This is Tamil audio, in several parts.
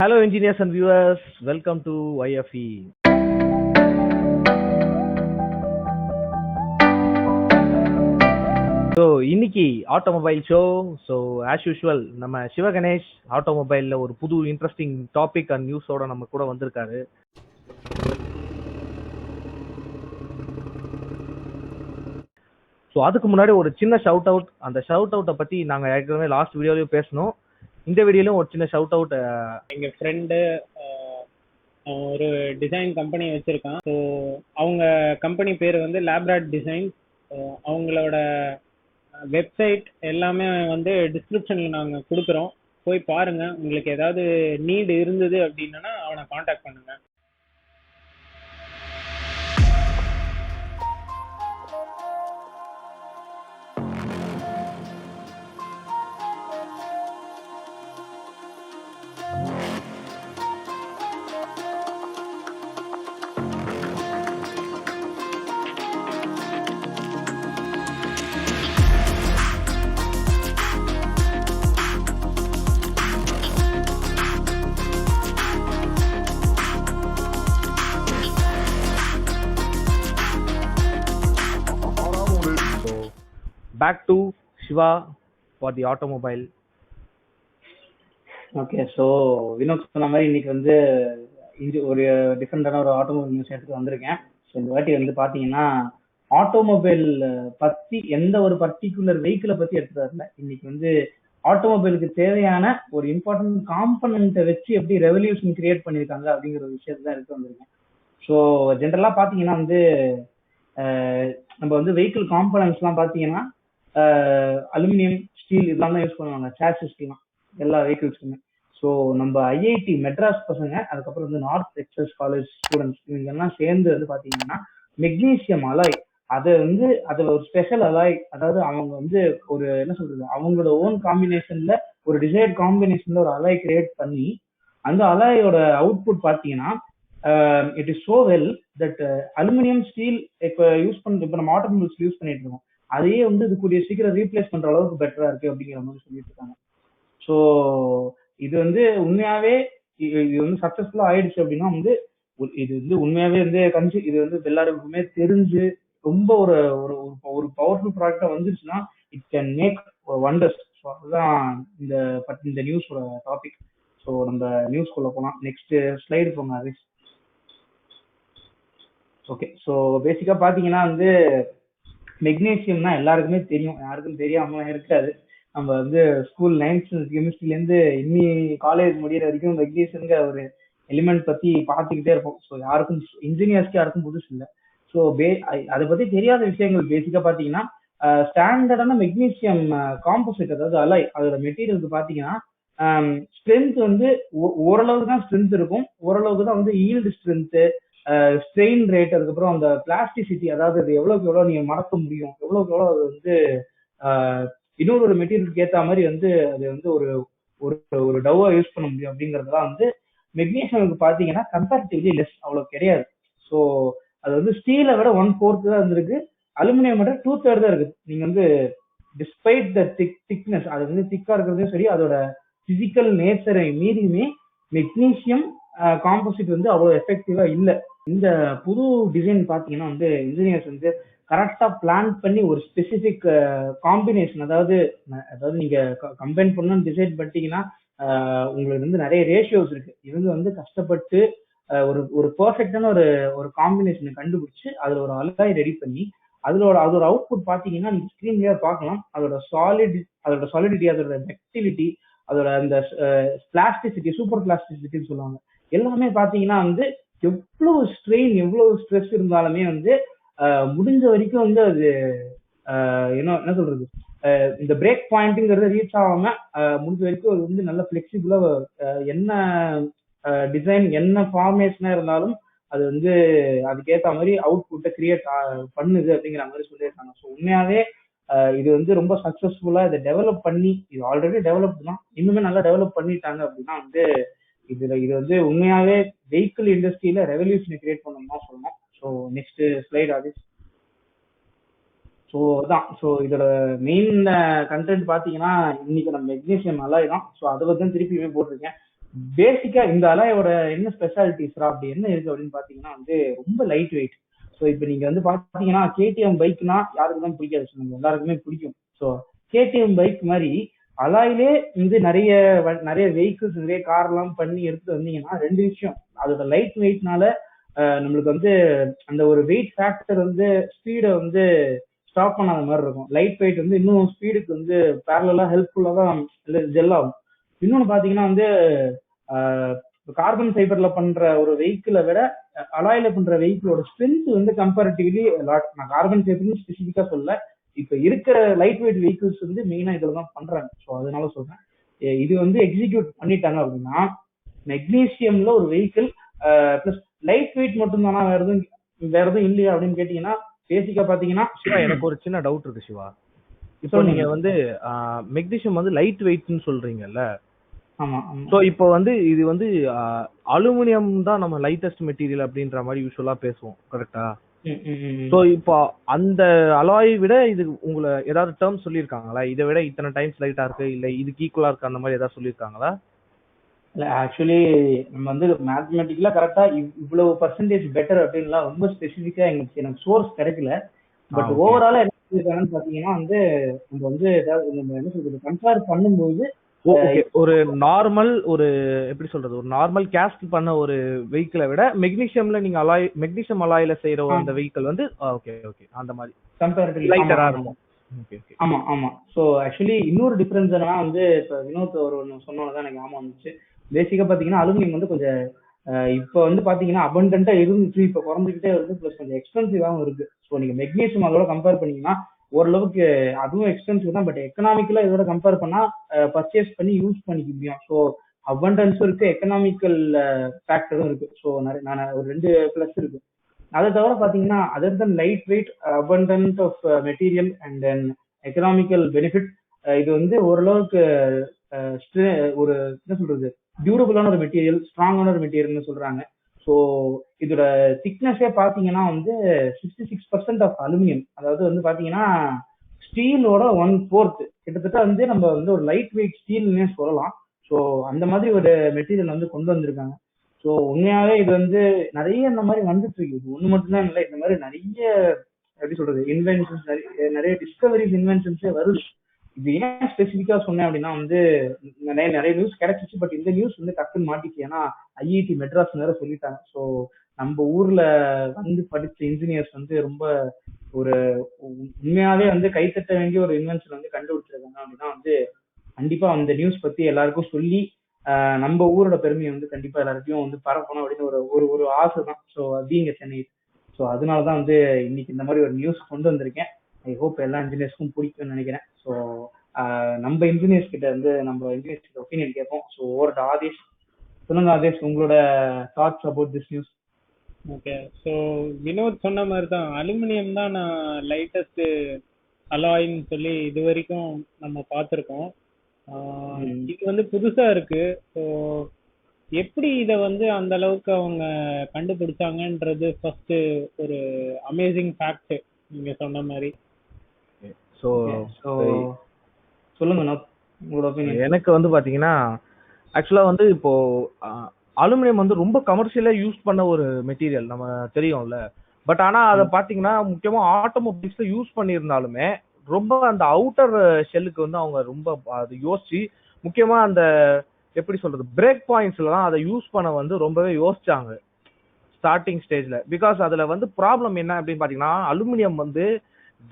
Hello, engineers and viewers. Welcome to YFE. So இன்னைக்கு automobile show. So as usual நம்ம சிவகணேஷ் ஆட்டோமொபைலில் ஒரு புது இன்ட்ரெஸ்டிங் டாபிக் அண்ட் நியூஸோட நம்ம கூட வந்திருக்காரு. ஸோ அதுக்கு முன்னாடி ஒரு சின்ன ஷவுட் அவுட். அந்த ஷவுட் அவுட்டை பற்றி நாங்கள் ஏற்கனவே லாஸ்ட் வீடியோலையும் பேசணும். இந்த வீடியோலையும் ஒரு சின்ன ஷவுட் அவுட். எங்கள் ஃப்ரெண்டு ஒரு டிசைன் கம்பெனி வச்சுருக்கான். ஸோ அவங்க கம்பெனி பேர் வந்து லேப்ராட் டிசைன். அவங்களோட வெப்சைட் எல்லாமே வந்து டிஸ்கிரிப்ஷனில் நாங்கள் கொடுக்குறோம். போய் பாருங்கள். உங்களுக்கு ஏதாவது நீடு இருந்தது அப்படின்னா அவனை காண்டாக்ட் பண்ணுங்கள். Back to Shiva for the automobile. Okay, so Vinod சொன்ன மாதிரி இன்னைக்கு வந்து ஒரு டிஃப்ரெண்டான ஒரு ஆட்டோமொபைல் நியூஸ் எடுத்து வந்திருக்கேன். ஸோ இந்த வாட்டி வந்து பார்த்தீங்கன்னா ஆட்டோமொபைல் பற்றி எந்த ஒரு பர்டிகுலர் வெஹிக்கிளை பற்றி எடுத்துட்டு வரல. இன்னைக்கு வந்து ஆட்டோமொபைலுக்கு தேவையான ஒரு இம்பார்ட்டன்ட் காம்பனண்ட்டை வச்சு எப்படி ரெவல்யூஷன் கிரியேட் பண்ணியிருக்காங்க அப்படிங்கிற ஒரு விஷயத்தை தான் எடுத்து வந்திருக்கேன். ஸோ ஜென்ரலாக பார்த்தீங்கன்னா வந்து நம்ம வந்து வெஹிக்கிள் காம்பனன்ட்ஸ்லாம் பார்த்தீங்கன்னா அலுமினியம், ஸ்டீல் இதெல்லாம் தான் யூஸ் பண்ணுவாங்க, சாசிஸ்லாம் எல்லா வெஹிக்கிள்ஸுக்குமே. ஸோ நம்ம ஐஐடி மெட்ராஸ் பசங்க, அதுக்கப்புறம் வந்து நார்த் டெக்ஸஸ் காலேஜ் ஸ்டூடெண்ட்ஸ் இவங்கெல்லாம் சேர்ந்து வந்து பார்த்தீங்கன்னா மெக்னீசியம் அலாய், அதை ஒரு ஸ்பெஷல் அலாய், அதாவது அவங்க வந்து ஒரு என்ன சொல்றது, அவங்களோட ஓன் காம்பினேஷன்ல ஒரு டிசைர்ட் காம்பினேஷன்ல ஒரு அலாய் கிரியேட் பண்ணி அந்த அலாயோட அவுட்புட் பார்த்தீங்கன்னா it is so well that aluminium, steel இப்போ நம்ம ஆட்டோமொபைல்ஸ் யூஸ் பண்ணிட்டு இருக்கோம், அதையே வந்து இது கூடிய சீக்கிரம் ரீப்ளேஸ் பண்ற அளவுக்கு பெட்டரா இருக்கு அப்படிங்கிற மாதிரி சொல்லிட்டு இருக்காங்க. ஸோ இது வந்து உண்மையாவே இது வந்து சக்சஸ்ஃபுல்லா ஆயிடுச்சு அப்படின்னா வந்து இது வந்து உண்மையாவே வந்து இது வந்து எல்லாருக்குமே தெரிஞ்சு ரொம்ப ஒரு ஒரு பவர்ஃபுல் ப்ராடக்டா வந்துருச்சுன்னா it can make wonders. So அதுதான் இந்த நியூஸோட டாபிக். ஸோ நம்ம நியூஸ்குள்ள போலாம். நெக்ஸ்ட் ஸ்லைடு போங்க ஹரிஷ். ஓகே, ஸோ பேசிக்கா பாத்தீங்கன்னா வந்து மெக்னீசியம்னா எல்லாருக்குமே தெரியும், யாருக்கும் தெரியாம இருக்காது. நம்ம வந்து ஸ்கூல் 9th கெமிஸ்ட்ரிலேருந்து இன்னி காலேஜ் முடிகிற வரைக்கும் மெக்னீசியம்ங்கிற ஒரு எலிமெண்ட் பத்தி பார்த்துக்கிட்டே இருப்போம். ஸோ யாருக்கும் இன்ஜினியர்ஸ்க்கு யாருக்கும் புதுசு இல்லை. ஸோ அதை பத்தி தெரியாத விஷயங்கள் பேசிக்கா பாத்தீங்கன்னா ஸ்டாண்டர்டான மெக்னீசியம் காம்போசிட், அதாவது அலாய், அதோட மெட்டீரியலுக்கு பாத்தீங்கன்னா ஸ்ட்ரென்த் வந்து ஓரளவுக்கு தான் ஸ்ட்ரென்த் இருக்கும், ஓரளவுக்கு தான் வந்து ஈல்டு ஸ்ட்ரென்த்து, ஸ்ட்ரெயின் ரேட், அதுக்கப்புறம் அந்த பிளாஸ்டிசிட்டி, அதாவது அது எவ்வளவுக்கு எவ்வளவு நீங்க மடக்க முடியும், எவ்வளவுக்கு எவ்வளவு அது வந்து இன்னொரு மெட்டீரியலுக்கு ஏற்ற மாதிரி வந்து அது வந்து ஒரு ஒரு டவ்வா யூஸ் பண்ண முடியும் அப்படிங்கறதுலாம் வந்து மெக்னீசியமுக்கு பாத்தீங்கன்னா கம்பேரிட்டிவ்லி லெஸ், அவ்வளவு கிடையாது. ஸோ அது வந்து ஸ்டீலை விட 1/4 தான் இருந்திருக்கு, அலுமினியம் விட 2/3 தான் இருக்கு. நீங்க வந்து டிஸ்பைட் த திக்னஸ், அது வந்து திக்கா இருக்கிறதும் சரி, அதோட பிசிக்கல் நேச்சரை மீறியுமே மெக்னீசியம் காம்போசிட் வந்து அவ்வளவு எஃபெக்டிவா இல்லை. இந்த புது டிசைன் பாத்தீங்கன்னா வந்து இன்ஜினியர்ஸ் வந்து கரெக்டா பிளான் பண்ணி ஒரு ஸ்பெசிபிக் காம்பினேஷன், அதாவது நீங்க கம்பைன் பண்ணணும்னு டிசைட் பண்ணிட்டீங்கன்னா உங்களுக்கு வந்து நிறைய ரேஷியோஸ் இருக்கு. இவங்க வந்து கஷ்டப்பட்டு ஒரு பெர்ஃபெக்டான ஒரு காம்பினேஷனை கண்டுபிடிச்சு அதுல ஒரு அலாய் ரெடி பண்ணி அதோட அவுட்புட் பாத்தீங்கன்னா நீங்க ஸ்கிரீன்லயே பார்க்கலாம். அதோட சாலிடிட்டி, அதோட டக்டிலிட்டி, அதோட அந்த பிளாஸ்டிசிட்டி, சூப்பர் பிளாஸ்டிசிட்டின்னு சொல்லுவாங்க, எல்லாமே பாத்தீங்கன்னா வந்து எவ்வளவு ஸ்ட்ரெயின், எவ்வளவு ஸ்ட்ரெஸ் இருந்தாலுமே வந்து முடிஞ்ச வரைக்கும் வந்து அது என்ன சொல்றது, இந்த பிரேக் பாயிண்ட்ங்கிறத ரீச் ஆகாம முடிஞ்ச வரைக்கும் அது வந்து நல்ல பிளெக்சிபிளா, என்ன டிசைன் என்ன ஃபார்மேஷனா இருந்தாலும் அது வந்து அதுக்கேற்ற மாதிரி அவுட்புட்டை கிரியேட் பண்ணுது அப்படிங்கிற மாதிரி சொல்லியிருக்காங்க. ஸோ உண்மையாவே இது வந்து ரொம்ப சக்சஸ்ஃபுல்லா இதை டெவலப் பண்ணி, இது ஆல்ரெடி டெவலப் தான், இன்னுமே நல்லா டெவலப் பண்ணிட்டாங்க அப்படின்னா வந்து இது வந்து உண்மையாவே வெஹிக்கிள் இண்டஸ்ட்ரியில ரெவல்யூஷனை கிரியேட் பண்ணணும் தான் சொல்லணும். So next slide Adhish. So அதான், ஸோ இதோட மெயின் கண்டென்ட் பார்த்தீங்கன்னா இன்னைக்கு நம்ம மெக்னீசியம் அலாய் தான். ஸோ அதை பற்றி தான் திருப்பியுமே போட்டிருக்கேன். பேசிக்கா இந்த அலாயோட என்ன ஸ்பெஷாலிட்டிஸ்ரா அப்படி என்ன இருக்கு அப்படின்னு பாத்தீங்கன்னா வந்து ரொம்ப லைட் வெயிட். ஸோ இப்போ நீங்க வந்து பாத்தீங்கன்னா கேடிஎம் பைக்னா யாருக்கு தான் பிடிக்காது சொல்லுங்க, எல்லாருக்குமே பிடிக்கும். ஸோ கேடிஎம் பைக் மாதிரி அலாயிலே வந்து நிறைய வெஹிக்கிள்ஸ் நிறைய கார் எல்லாம் பண்ணி எடுத்துட்டு வந்தீங்கன்னா ரெண்டு விஷயம். அதோட லைட் வெயிட்னால நம்மளுக்கு வந்து அந்த ஒரு வெயிட் ஃபேக்டர் வந்து ஸ்பீடை வந்து ஸ்டாப் பண்ணாத மாதிரி இருக்கும். லைட் வெயிட் வந்து இன்னும் ஸ்பீடுக்கு வந்து பேரலா ஹெல்ப்ஃபுல்லா தான் ஜெல் ஆகும். இன்னொன்னு பாத்தீங்கன்னா வந்து கார்பன் ஃபைபர்ல பண்ற ஒரு வெஹிக்கிளை விட அலாயில பண்ற வெஹிக்கிளோட ஸ்ட்ரென்த் வந்து கம்பேரிட்டிவ்லி லாட். நான் கார்பன் ஃபைபர்னு ஸ்பெசிஃபிக்கா சொல்ல, இப்ப இருக்கிற லைட் வெயிட் வெஹிக்கிள்ஸ் வந்து மெயினா இதுல தான் பண்றாங்க. ஸோ அதனால சொல்றேன், இது வந்து எக்ஸிக்யூட் பண்ணிட்டாங்க அப்படின்னா மெக்னீசியம்ல ஒரு வெஹிக்கிள் பிளஸ் லைட் வெயிட் மட்டும் தானா, வேற எதுவும் இல்லையா அப்படின்னு கேட்டீங்கன்னா பேசிக்கா பாத்தீங்கன்னா சிவா எனக்கு ஒரு சின்ன டவுட் இருக்கு சிவா. இப்போ சொல்லுங்க. நீங்க வந்து மெக்னீசியம் வந்து லைட் வெயிட்னு சொல்றீங்கல்ல. ஆமா ஸோ இப்போ வந்து இது வந்து அலுமினியம் தான் நம்ம லைட்டஸ்ட் மெட்டீரியல் அப்படின்ற மாதிரி யூஸ்வலா பேசுவோம், கரெக்டா? ஸோ இப்போ அந்த அலாயை விட இது உங்களை ஏதாவது டேர்ம் சொல்லியிருக்காங்களா? இதை விட இத்தனை டைம்ஸ் லைட்டா இருக்கு, இல்ல இதுக்கு ஈக்குவலா இருக்கு, அந்த மாதிரி ஏதாவது சொல்லியிருக்காங்களா? இல்ல ஆக்சுவலி நம்ம வந்து மேத்தமெட்டிக்கலா கரெக்டா இவ்வளவு பர்சன்டேஜ் பெட்டர் அப்படின்லாம் ரொம்ப ஸ்பெசிஃபிக்கா எனக்கு சோர்ஸ் கிடைக்கல. பட் ஓவராலா என்ன சொல்லியிருக்காங்கன்னு பாத்தீங்கன்னா வந்து நம்ம வந்து ஏதாவது நம்ம என்ன சொல்றது கம்பேர் பண்ணும்போது ஒரு நார்மல் ஒரு எப்படி சொல்றது ஒரு நார்மல் கேஸ்ட் பண்ண ஒரு வெஹிக்கிளை விட மெக்னீசியம்ல நீங்க மெக்னீசியம் அலாயில செய்யற அந்த வெஹிக்கிள் வந்து ஓகே ஓகே அந்த மாதிரி கம்பேரிட்டிவ்லி லைட்டரா இருக்கும். ஆமா ஆமா. ஸோ ஆக்சுவலி இன்னொரு டிஃபரன்ஸ் என்னன்னா வந்து இப்போ வினோத் ஒரு ஒன்று சொன்னோன்னதான் எனக்கு ஞாபகம் வந்துச்சு. பேசிக்கா பாத்தீங்கன்னா அலுமினியம் வந்து கொஞ்சம் இப்போ வந்து பாத்தீங்கன்னா அபண்டன்ட்டா இருந்துச்சு, இப்போ குறைஞ்சிக்கிட்டே வருது, ப்ளஸ் கொஞ்சம் எக்ஸ்பென்சிவாகவும் இருக்கு. ஸோ நீங்க மெக்னீசியம் அதோட கம்பேர் பண்ணீங்கன்னா ஓரளவுக்கு அதுவும் எக்ஸ்பென்சிவ் தான், பட் எக்கனாமிக்கலா இதோட கம்பேர் பண்ணா பர்ச்சேஸ் பண்ணி யூஸ் பண்ணிக்க முடியும். ஸோ அபண்டன்ஸும் இருக்கு, எக்கனாமிக்கல் ஃபேக்டரும் இருக்கு. ஸோ நான் ஒரு ரெண்டு பிளஸ் இருக்கு. அதை தவிர பாத்தீங்கன்னா other than light weight, abundant of material and then economical benefit, இது வந்து ஓரளவுக்கு ஒரு என்ன சொல்றது டியூரபிளான ஒரு மெட்டீரியல், ஸ்ட்ராங்கான ஒரு மெட்டீரியல்னு சொல்றாங்க. ஸோ இதோட திக்னஸே பாத்தீங்கன்னா வந்து 66% ஆஃப் அலுமினியம், அதாவது வந்து பாத்தீங்கன்னா ஸ்டீலோட 1/4 கிட்டத்தட்ட வந்து நம்ம வந்து ஒரு லைட் வெயிட் ஸ்டீல்னே சொல்லலாம். ஸோ அந்த மாதிரி ஒரு மெட்டீரியல் வந்து கொண்டு வந்திருக்காங்க. ஸோ உண்மையாவே இது வந்து நிறைய இந்த மாதிரி வந்துட்டு இருக்கு. இது ஒண்ணு மட்டும்தான் இல்லை, இந்த மாதிரி நிறைய எப்படி சொல்றது இன்வென்ஷன்ஸ், நிறைய டிஸ்கவரிஸ் இன்வென்ஷன்ஸே வருது. இது ஏன் ஸ்பெசிஃபிக்கா சொன்னேன் அப்படின்னா வந்து நிறைய நிறைய நியூஸ் கிடைச்சிச்சு, பட் இந்த நியூஸ் வந்து டக்குன்னு மாட்டிச்சு. ஏன்னா ஐஐடி மெட்ராஸ் வேற சொல்லிட்டாங்க. ஸோ நம்ம ஊர்ல வந்து படிச்ச இன்ஜினியர்ஸ் வந்து ரொம்ப ஒரு உண்மையாவே வந்து கைத்தட்ட வேண்டிய ஒரு இன்வென்ஷன் வந்து கண்டுபிடிச்சிருக்காங்க அப்படின்னா வந்து கண்டிப்பா அந்த நியூஸ் பத்தி எல்லாருக்கும் சொல்லி நம்ம ஊரோட பெருமையை வந்து கண்டிப்பா எல்லாருக்கும் வந்து பரப்பணும் அப்படின்னு ஒரு ஒரு ஒரு ஆசை தான். ஸோ பீங்க சென்னை, ஸோ அதனாலதான் வந்து இன்னைக்கு இந்த மாதிரி ஒரு நியூஸ் கொண்டு வந்திருக்கேன். ஐ ஹோப் எல்லா இன்ஜினியர்ஸ்க்கும் பிடிக்கும்னு நினைக்கிறேன். ஸோ நம்ம இன்ஜினியர்ஸ் கிட்ட வந்து நம்ம இன்ஜினியர்ஸ் கிட்ட ஒப்பீனியன் கேட்போம். So over to Adesh. சொல்லுங்க ஆதேஷ், உங்களோட thoughts about this news. Okay, so Vinod சொன்ன மாதிரி தான் அலுமினியம் தான் நான் லைட்டஸ்ட் அலாய்ன்னு சொல்லி இது வரைக்கும் நம்ம பார்த்துருக்கோம். இது வந்து புதுசா இருக்கு. ஸோ எப்படி இதை வந்து அந்த அளவுக்கு அவங்க கண்டுபிடிச்சாங்கன்றது ஃபர்ஸ்ட் ஒரு அமேசிங் ஃபேக்ட் நீங்க சொன்ன மாதிரி. ஸோ சொல்லுங்க வினோத், உங்களோட ஒப்பீனியன். எனக்கு வந்து பாத்தீங்கன்னா ஆக்சுவலா வந்து இப்போ அலுமினியம் வந்து ரொம்ப கமர்ஷியலா யூஸ் பண்ண ஒரு மெட்டீரியல் நம்ம தெரியும்ல. பட் ஆனா அதை பாத்தீங்கன்னா முக்கியமா ஆட்டோமொபைல்ஸ்ல யூஸ் பண்ணியிருந்தாலுமே ரொம்ப அந்த அவுட்டர் ஷெல்லுக்கு வந்து அவங்க ரொம்ப அது யோசிச்சு, முக்கியமா அந்த எப்படி சொல்றது பிரேக் பாயிண்ட்ஸ்ல தான் அதை யூஸ் பண்ண வந்து ரொம்பவே யோசிச்சாங்க ஸ்டார்டிங் ஸ்டேஜ்ல. பிகாஸ் அதுல வந்து ப்ராப்ளம் என்ன அப்படின்னு பாத்தீங்கன்னா அலுமினியம் வந்து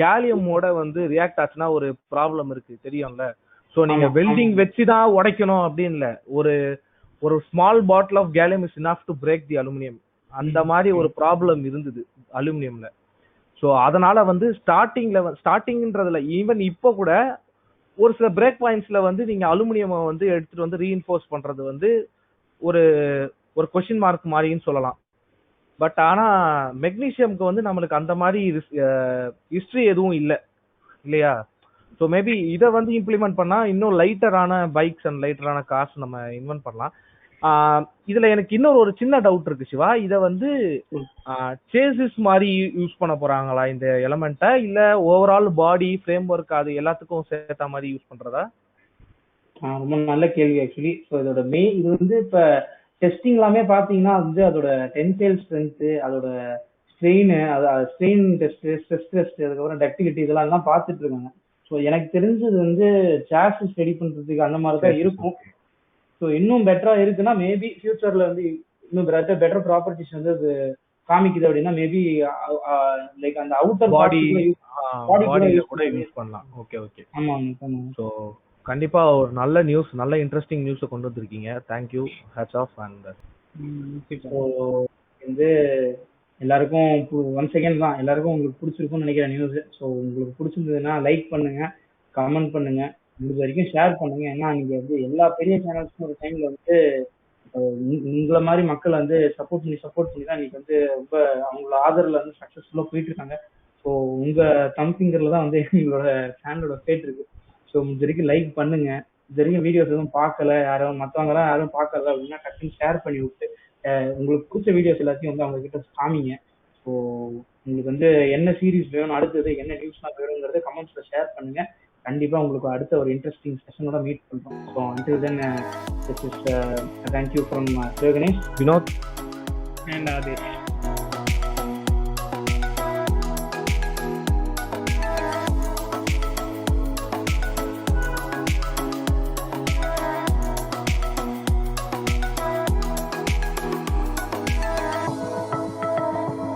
கேலியமோட வந்து ரியாக்ட் ஆச்சுன்னா ஒரு ப்ராப்ளம் இருக்கு தெரியும்ல. ஸோ நீங்க வெல்டிங் வச்சுதான் உடைக்கணும் அப்படின்னு இல்ல, ஒரு ஒரு small bottle of gallium is enough to break the aluminium. அந்த மாதிரி ஒரு ப்ராப்ளம் இருந்தது அலுமினியம்ல. ஸோ அதனால வந்து ஸ்டார்டிங்ன்றதுல ஈவன் இப்போ கூட ஒரு சில பிரேக் பாயிண்ட்ஸ்ல வந்து நீங்க அலுமினியம் வந்து எடுத்துட்டு வந்து ரீஇன்ஃபோர்ஸ் பண்றது வந்து ஒரு ஒரு கொஸ்டின் மார்க் மாதிரின்னு சொல்லலாம். பட் ஆனா மெக்னீசியம்க்கு வந்து நம்மளுக்கு அந்த மாதிரி ஹிஸ்டரி எதுவும் இல்லை இல்லையா? ஸோ மேபி இதை வந்து இம்ப்ளிமெண்ட் பண்ணா இன்னும் லைட்டரான பைக்ஸ் அண்ட் லைட்டரான கார்ஸ் நம்ம இன்வென்ட் பண்ணலாம். இதுல எனக்கு இன்னொரு ஒரு சின்ன டவுட் இருக்கு சிவா. இதை வந்து சேசிஸ் மாதிரி யூஸ் பண்ண போறாங்களா இந்த எலமெண்ட்டை, இல்ல ஓவரால் பாடி ஃப்ரேம் ஒர்க் அது எல்லாத்துக்கும் சேர்த்த மாதிரி யூஸ் பண்றதா? ரொம்ப நல்ல கேள்வி ஆக்சுவலி. ஸோ இதோட மெயின் இது வந்து இப்போ டெஸ்டிங் எல்லாமே பார்த்தீங்கன்னா வந்து அதோட டென்சைல் ஸ்ட்ரென்த்து, அதோட strain, strain test, stress test, அதுக்கப்புறம் டக்டிவிட்டி இதெல்லாம் தான் பார்த்துட்டு இருக்காங்க. ஸோ எனக்கு தெரிஞ்சது வந்து சாசிஸ் ரெடி பண்றதுக்கு அந்த மாதிரி தான் இருக்கும். ஸோ இன்னும் பெட்டரா இருக்குன்னா மேபி ஃபியூச்சர்ல வந்து இன்னும் பெட்டர் ப்ராப்பர்ட்டிஸ் வந்து அது காமிக்குது அப்படின்னா மேபி லைக் அந்த அவுட்டர் பாடி பாடி கூட யூஸ் பண்ணலாம். Okay okay. ஆமாங்க. ஸோ கண்டிப்பா ஒரு நல்ல நியூஸ், நல்ல இன்ட்ரெஸ்டிங் நியூஸை கொண்டு வந்திருக்கீங்க. Thank you. Hats off. And so வந்து எல்லாருக்கும் ஒன் செகண்ட் தான், எல்லாருக்கும் உங்களுக்கு பிடிச்சிருக்கும்னு நினைக்கிறேன் நியூஸ். ஸோ உங்களுக்கு பிடிச்சிருந்ததுன்னா லைக் பண்ணுங்க, கமெண்ட் பண்ணுங்க, முடிஞ்ச வரைக்கும் ஷேர் பண்ணுங்க. ஏன்னா நீங்க வந்து எல்லா பெரிய சேனல்ஸும் ஒரு டைம்ல வந்து உங்களை மாதிரி மக்கள் வந்து சப்போர்ட் பண்ணி தான் இன்னைக்கு வந்து ரொம்ப அவங்களோட ஆதரவுல வந்து சக்சஸ்ஃபுல்லா போயிட்டு இருக்காங்க. ஸோ உங்க தம்பிங்கிறதுல தான் வந்து எங்களோட சேனலோட ஃபேட் இருக்கு. ஸோ முடிஞ்ச வரைக்கும் லைக் பண்ணுங்க. இது வரைக்கும் வீடியோஸ் எதுவும் பார்க்கல, மற்றவங்க எல்லாம் யாரும் பார்க்கல அப்படின்னா டக்குன்னு ஷேர் பண்ணி விட்டு உங்களுக்கு பிடிச்ச வீடியோஸ் எல்லாத்தையும் வந்து அவங்க கிட்ட காமிங்க. ஸோ உங்களுக்கு வந்து என்ன சீரீஸ் வேணும், அடுத்தது என்ன நியூஸ்லாம் வேணுங்கிறத கமெண்ட்ஸ்ல ஷேர் பண்ணுங்க. கண்டிப்பா உங்களுக்கு அடுத்த ஒரு இன்ட்ரெஸ்டிங் செஷனோட மீட் பண்றோம். So until then this is thank you from Yoganesh, Vinod and Adesh.